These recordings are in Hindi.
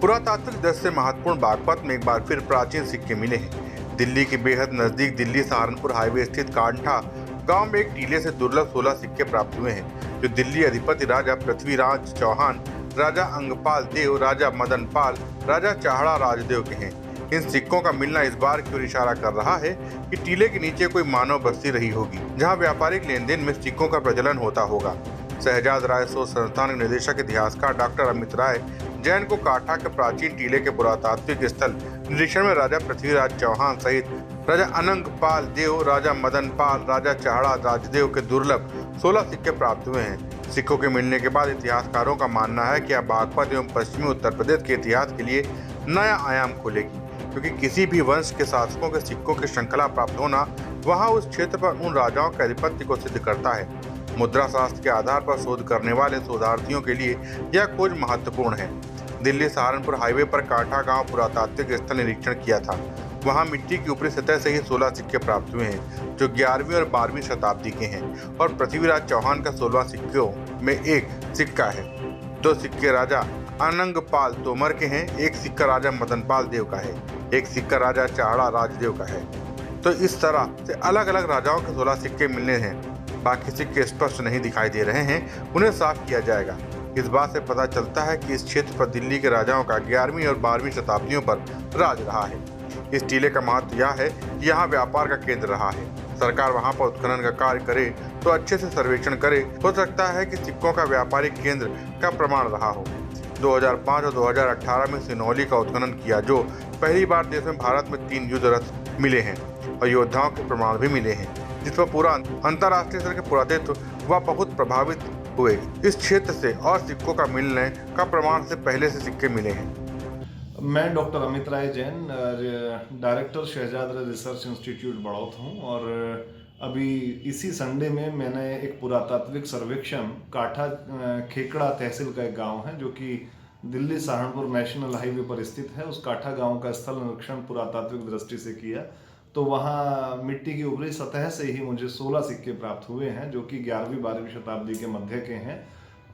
पुरातात्विक दृष्टि से महत्वपूर्ण बागपत में एक बार फिर प्राचीन सिक्के मिले हैं। दिल्ली के बेहद नजदीक दिल्ली सहारनपुर हाईवे स्थित कांठा गांव में एक टीले से दुर्लभ 16 सिक्के प्राप्त हुए हैं, जो दिल्ली अधिपति राजा पृथ्वीराज चौहान, राजा अंगपाल देव, राजा मदन पाल, राजा चाहड़ा राजदेव के हैं। इन सिक्कों का मिलना इस बार की ओर इशारा कर रहा है कि टीले के नीचे कोई मानव बस्ती रही होगी, जहां व्यापारिक लेन देन में सिक्कों का प्रचलन होता होगा। शहजाद राय शोध संस्थान के निदेशक इतिहासकार डॉक्टर अमित राय जैन को कांठा के प्राचीन टीले के पुरातात्विक स्थल निरीक्षण में राजा पृथ्वीराज चौहान सहित राजा अनंगपाल देव, राजा मदन पाल, राजा चाहड़ा राजदेव के दुर्लभ 16 सिक्के प्राप्त हुए हैं। सिक्कों के मिलने के बाद इतिहासकारों का मानना है कि अब बागपत एवं पश्चिमी उत्तर प्रदेश के इतिहास के लिए नया आयाम खोलेगी, क्योंकि किसी भी वंश के शासकों के सिक्कों की श्रृंखला प्राप्त होना वहां उस क्षेत्र पर उन राजाओं के आधिपत्य को सिद्ध करता है। मुद्रा शास्त्र के आधार पर शोध करने वाले शोधार्थियों के लिए यह खोज महत्वपूर्ण है। दिल्ली सहारनपुर हाईवे पर कांठा गांव पुरातात्विक स्थल निरीक्षण किया था। वहां मिट्टी की ऊपरी सतह से ही 16 सिक्के प्राप्त हुए हैं, जो 11वीं और 12वीं शताब्दी के हैं और पृथ्वीराज चौहान का 16 सिक्कों में एक सिक्का है। 2 सिक्के राजा अनंगपाल तोमर के हैं, एक सिक्का राजा मदनपाल देव का है, एक सिक्का राजा चाहड़ा राजदेव का है। तो इस तरह से अलग अलग राजाओं के 16 सिक्के मिलने हैं। बाकी सिक्के स्पष्ट नहीं दिखाई दे रहे हैं, उन्हें साफ किया जाएगा। इस बात से पता चलता है कि इस क्षेत्र पर दिल्ली के राजाओं का 11वीं और 12वीं शताब्दियों पर राज रहा है। इस टीले का महत्व यह है कि यहाँ व्यापार का केंद्र रहा है। सरकार वहाँ पर उत्खनन का कार्य करे तो अच्छे से सर्वेक्षण करे। हो सकता है कि सिक्कों का व्यापारिक केंद्र का प्रमाण रहा हो। 2005 और 2018 में सिनौली का उत्खनन किया, जो पहली बार देश में भारत में 3 युद्ध रथ मिले हैं और योद्धाओं के प्रमाण भी मिले हैं, जिस पर पूरा अंतर्राष्ट्रीय स्तर के पुरातत्व वह बहुत प्रभावित हुए। इस क्षेत्र से और सिक्कों का मिलने का प्रमाण से पहले से सिक्के मिले हैं। मैं डॉक्टर अमित राय जैन, डायरेक्टर शहजाद राय रिसर्च इंस्टीट्यूट बड़ौत हूँ और अभी इसी संडे में मैंने एक पुरातात्विक सर्वेक्षण कांठा खेकड़ा तहसील का एक गांव है, जो कि दिल्ली सहारनपुर नेशनल हाईवे पर स्थित है। उस कांठा गांव का स्थल निरीक्षण पुरातात्विक दृष्टि से किया, तो वहाँ मिट्टी की ऊपरी सतह से ही मुझे 16 सिक्के प्राप्त हुए हैं, जो कि 11वीं 12वीं शताब्दी के मध्य के हैं।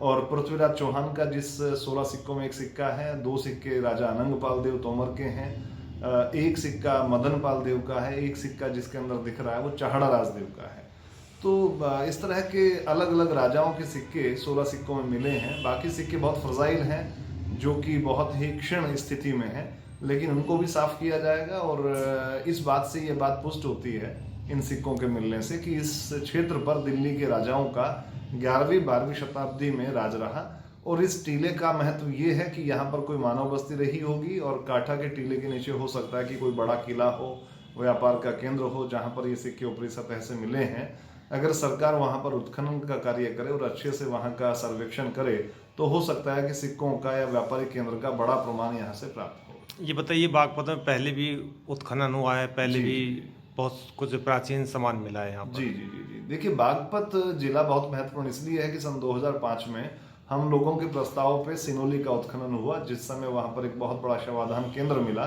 और पृथ्वीराज चौहान का जिस 16 सिक्कों में एक सिक्का है, 2 सिक्के राजा अनंगपाल देव तोमर के हैं, एक सिक्का मदन पाल देव का है, एक सिक्का जिसके अंदर दिख रहा है वो चाहड़ा राजदेव का है। तो इस तरह के अलग अलग राजाओं के सिक्के 16 सिक्कों में मिले हैं। बाकी सिक्के बहुत फ्रजाइल हैं, जो कि बहुत ही क्षीण स्थिति में है, लेकिन उनको भी साफ किया जाएगा। और इस बात से ये बात पुष्ट होती है इन सिक्कों के मिलने से कि इस क्षेत्र पर दिल्ली के राजाओं का 11वीं 12वीं शताब्दी में राज रहा। और इस टीले का महत्व ये है कि यहाँ पर कोई मानव बस्ती रही होगी और कांठा के टीले के नीचे हो सकता है कि कोई बड़ा किला हो, व्यापार का केंद्र हो, जहाँ पर ये सिक्के ऊपरी सतह से मिले हैं। अगर सरकार वहाँ पर उत्खनन का कार्य करे और अच्छे से वहाँ का सर्वेक्षण करे, तो हो सकता है कि सिक्कों का या व्यापारिक केंद्र का बड़ा प्रमाण यहाँ से प्राप्त हो। ये बताइए, बागपत में पहले भी उत्खनन हुआ है, पहले भी बहुत कुछ प्राचीन सामान मिला है यहाँ पर। जी जी जी जी देखिए, बागपत जिला बहुत महत्वपूर्ण इसलिए है कि सन 2005 में हम लोगों के प्रस्ताव पे सिनौली का उत्खनन हुआ, जिस समय वहाँ पर एक बहुत बड़ा शवाधान केंद्र मिला।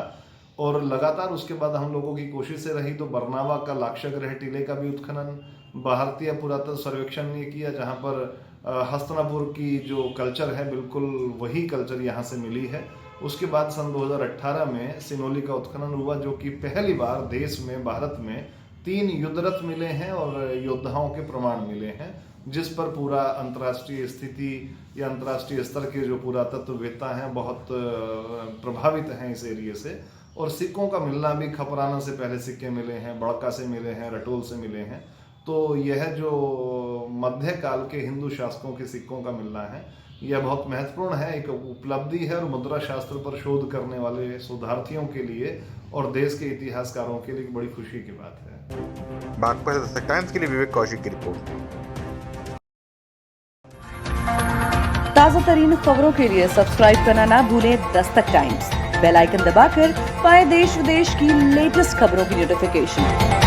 और लगातार उसके बाद हम लोगों की कोशिशें रही, तो बरनावा का लाक्षागृह टीले का भी उत्खनन भारतीय पुरातत्व सर्वेक्षण ने किया, जहाँ पर हस्तिनापुर की जो कल्चर है बिल्कुल वही कल्चर यहाँ से मिली है। उसके बाद सन 2018 में सिनौली का उत्खनन हुआ, जो कि पहली बार देश में, भारत में 3 युद्ध रथ मिले हैं और योद्धाओं के प्रमाण मिले हैं, जिस पर पूरा अंतर्राष्ट्रीय स्थिति या अंतर्राष्ट्रीय स्तर के जो पुरातत्ववेत्ता हैं बहुत प्रभावित हैं इस एरिए से। और सिक्कों का मिलना भी, खपराना से पहले सिक्के मिले हैं, बड़का से मिले हैं, रटोल से मिले हैं। तो यह जो मध्यकाल के हिंदू शासकों के सिक्कों का मिलना है, यह बहुत महत्वपूर्ण है, एक उपलब्धि है और मुद्रा शास्त्र पर शोध करने वाले शोधार्थियों के लिए और देश के इतिहासकारों के लिए बड़ी खुशी की बात है। बागपत दस्तक टाइम्स के लिए विवेक कौशिक की रिपोर्ट। ताजा तरीन खबरों के लिए सब्सक्राइब करना ना भूलें दस्तक टाइम्स। बेल आइकन दबाकर पाएं देश विदेश की लेटेस्ट खबरों की नोटिफिकेशन।